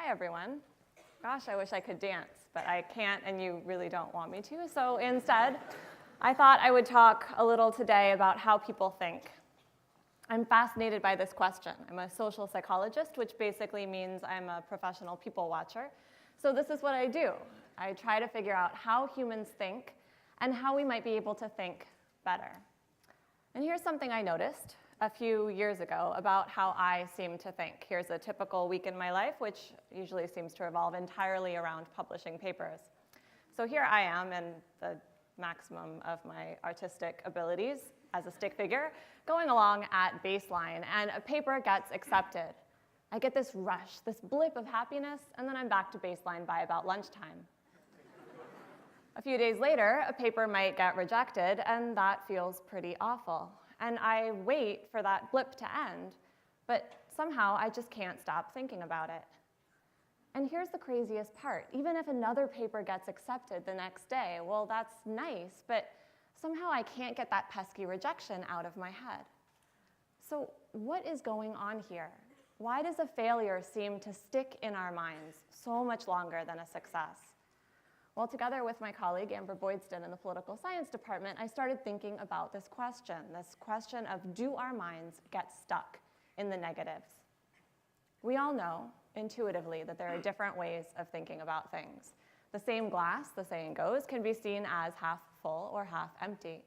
Hi, everyone. Gosh, I wish I could dance, but I can't, and you really don't want me to. So instead, I thought I would talk a little today about how people think. I'm fascinated by this question. I'm a social psychologist, which basically means I'm a professional people watcher. So this is what I do. I try to figure out how humans think and how we might be able to think better. And here's something I noticed a few years ago about how I seem to think. Here's a typical week in my life, which usually seems to revolve entirely around publishing papers. So here I am in the maximum of my artistic abilities as a stick figure, going along at baseline, and a paper gets accepted. I get this rush, this blip of happiness, and then I'm back to baseline by about lunchtime. A few days later, a paper might get rejected, and that feels pretty awful. And I wait for that blip to end, but somehow I just can't stop thinking about it. And here's the craziest part. Even if another paper gets accepted the next day, well, that's nice, but somehow I can't get that pesky rejection out of my head. So what is going on here? Why does a failure seem to stick in our minds so much longer than a success? Well, together with my colleague, Amber Boydston, in the political science department, I started thinking about this question of, do our minds get stuck in the negatives? We all know intuitively that there are different ways of thinking about things. The same glass, the saying goes, can be seen as half full or half empty.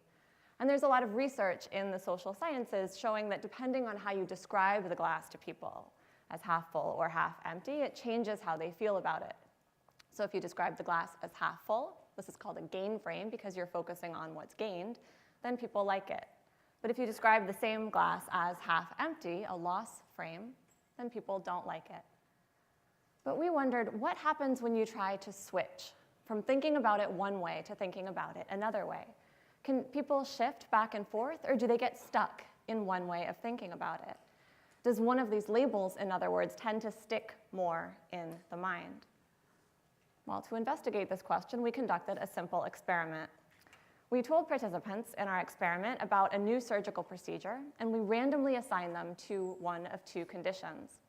And there's a lot of research in the social sciences showing that depending on how you describe the glass to people, as half full or half empty, it changes how they feel about it. So if you describe the glass as half full, this is called a gain frame because you're focusing on what's gained, then people like it. But if you describe the same glass as half empty, a loss frame, then people don't like it. But we wondered, what happens when you try to switch from thinking about it one way to thinking about it another way? Can people shift back and forth, or do they get stuck in one way of thinking about it? Does one of these labels, in other words, tend to stick more in the mind? Well, to investigate this question, we conducted a simple experiment. We told participants in our experiment about a new surgical procedure, and we randomly assigned them to one of two conditions.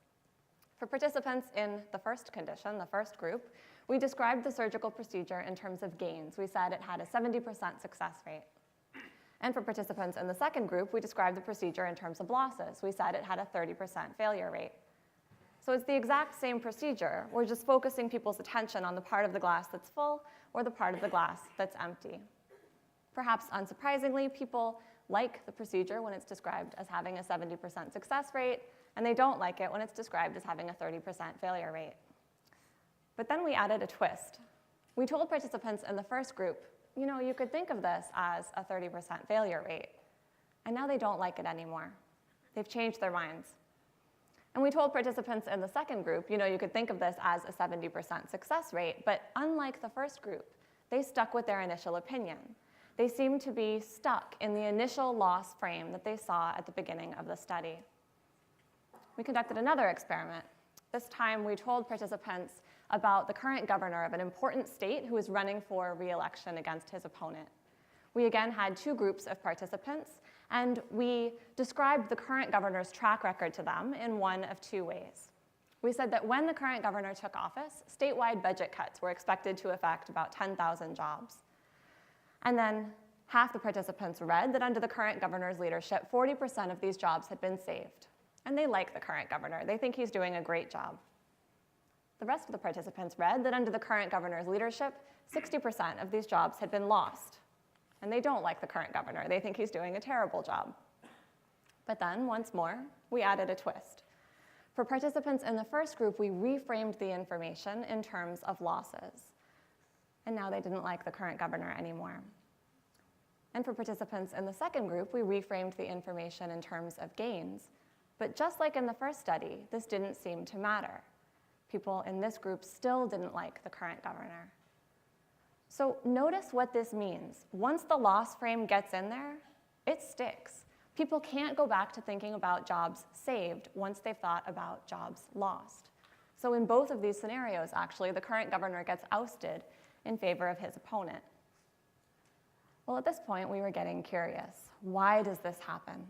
For participants in the first condition, the first group, we described the surgical procedure in terms of gains. We said it had a 70% success rate. And for participants in the second group, we described the procedure in terms of losses. We said it had a 30% failure rate. So it's the exact same procedure. We're just focusing people's attention on the part of the glass that's full or the part of the glass that's empty. Perhaps unsurprisingly, people like the procedure when it's described as having a 70% success rate, and they don't like it when it's described as having a 30% failure rate. But then we added a twist. We told participants in the first group, you could think of this as a 30% failure rate. And now they don't like it anymore. They've changed their minds. And we told participants in the second group, you could think of this as a 70% success rate, but unlike the first group, they stuck with their initial opinion. They seemed to be stuck in the initial loss frame that they saw at the beginning of the study. We conducted another experiment. This time we told participants about the current governor of an important state who was running for re-election against his opponent. We again had two groups of participants, and we described the current governor's track record to them in one of two ways. We said that when the current governor took office, statewide budget cuts were expected to affect about 10,000 jobs. And then half the participants read that under the current governor's leadership, 40% of these jobs had been saved. And they like the current governor. They think he's doing a great job. The rest of the participants read that under the current governor's leadership, 60% of these jobs had been lost. And they don't like the current governor. They think he's doing a terrible job. But then, once more, we added a twist. For participants in the first group, we reframed the information in terms of losses. And now they didn't like the current governor anymore. And for participants in the second group, we reframed the information in terms of gains. But just like in the first study, this didn't seem to matter. People in this group still didn't like the current governor. So notice what this means. Once the loss frame gets in there, it sticks. People can't go back to thinking about jobs saved once they've thought about jobs lost. So in both of these scenarios, actually, the current governor gets ousted in favor of his opponent. Well, at this point, we were getting curious. Why does this happen?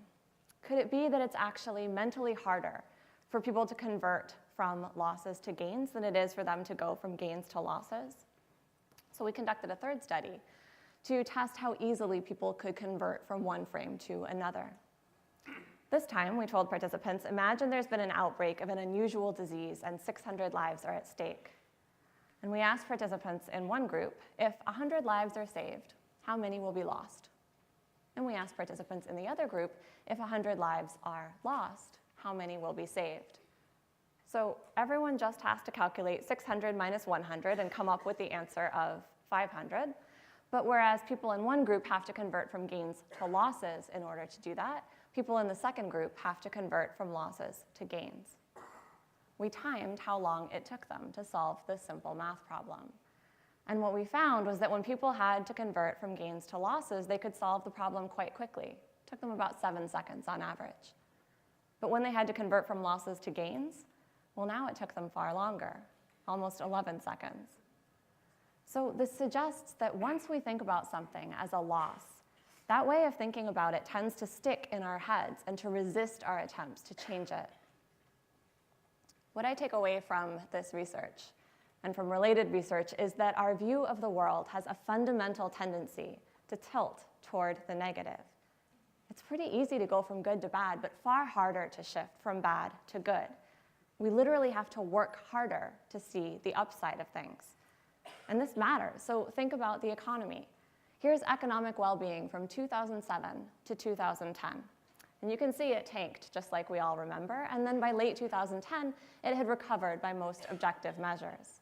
Could it be that it's actually mentally harder for people to convert from losses to gains than it is for them to go from gains to losses. So we conducted a third study to test how easily people could convert from one frame to another. This time, we told participants, imagine there's been an outbreak of an unusual disease and 600 lives are at stake. And we asked participants in one group, if 100 lives are saved, how many will be lost? And we asked participants in the other group, if 100 lives are lost, how many will be saved? So everyone just has to calculate 600 minus 100 and come up with the answer of 500. But whereas people in one group have to convert from gains to losses in order to do that, people in the second group have to convert from losses to gains. We timed how long it took them to solve this simple math problem. And what we found was that when people had to convert from gains to losses, they could solve the problem quite quickly. It took them about 7 seconds on average. But when they had to convert from losses to gains, well, now it took them far longer, almost 11 seconds. So this suggests that once we think about something as a loss, that way of thinking about it tends to stick in our heads and to resist our attempts to change it. What I take away from this research and from related research is that our view of the world has a fundamental tendency to tilt toward the negative. It's pretty easy to go from good to bad, but far harder to shift from bad to good. We literally have to work harder to see the upside of things. And this matters. So think about the economy. Here's economic well-being from 2007 to 2010. And you can see it tanked, just like we all remember. And then by late 2010, it had recovered by most objective measures.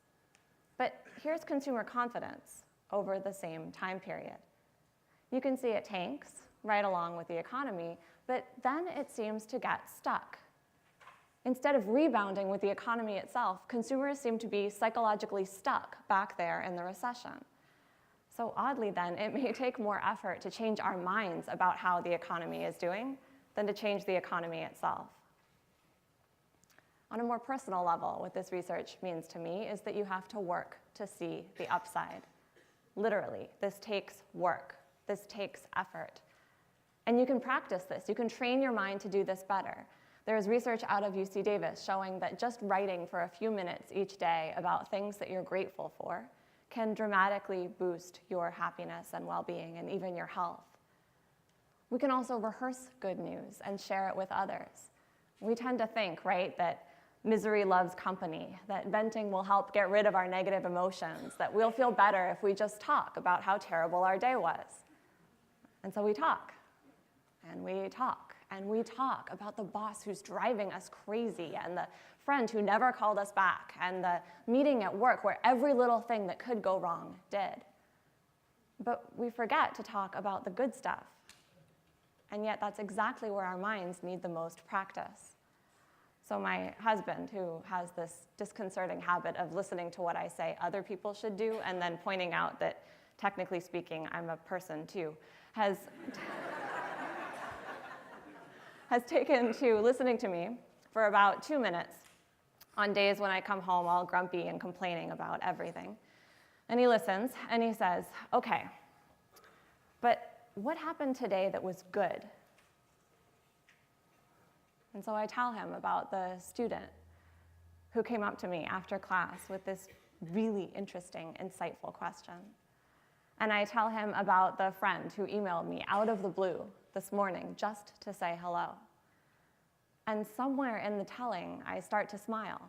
But here's consumer confidence over the same time period. You can see it tanks right along with the economy, but then it seems to get stuck. Instead of rebounding with the economy itself, consumers seem to be psychologically stuck back there in the recession. So oddly then, it may take more effort to change our minds about how the economy is doing than to change the economy itself. On a more personal level, what this research means to me is that you have to work to see the upside. Literally, this takes work. This takes effort. And you can practice this. You can train your mind to do this better. There is research out of UC Davis showing that just writing for a few minutes each day about things that you're grateful for can dramatically boost your happiness and well-being and even your health. We can also rehearse good news and share it with others. We tend to think, right, that misery loves company, that venting will help get rid of our negative emotions, that we'll feel better if we just talk about how terrible our day was. And so we talk, and we talk, and we talk about the boss who's driving us crazy, and the friend who never called us back, and the meeting at work where every little thing that could go wrong did. But we forget to talk about the good stuff. And yet that's exactly where our minds need the most practice. So my husband, who has this disconcerting habit of listening to what I say other people should do and then pointing out that, technically speaking, I'm a person too, has taken to listening to me for about 2 minutes on days when I come home all grumpy and complaining about everything. And he listens, and he says, okay, but what happened today that was good? And so I tell him about the student who came up to me after class with this really interesting, insightful question. And I tell him about the friend who emailed me out of the blue this morning just to say hello. And somewhere in the telling, I start to smile.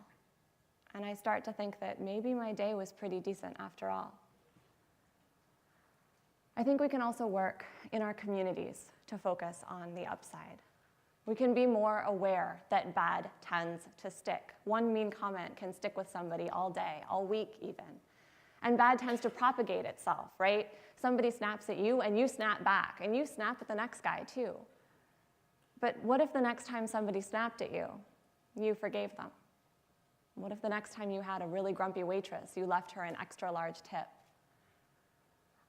And I start to think that maybe my day was pretty decent after all. I think we can also work in our communities to focus on the upside. We can be more aware that bad tends to stick. One mean comment can stick with somebody all day, all week even. And bad tends to propagate itself, right? Somebody snaps at you and you snap back, and you snap at the next guy too. But what if the next time somebody snapped at you, you forgave them? What if the next time you had a really grumpy waitress, you left her an extra large tip?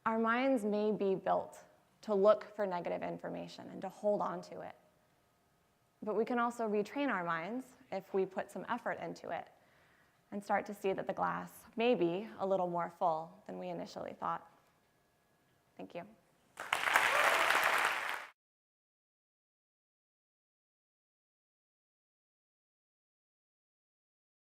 Our minds may be built to look for negative information and to hold on to it. But we can also retrain our minds if we put some effort into it and start to see that the glass may be a little more full than we initially thought. Thank you.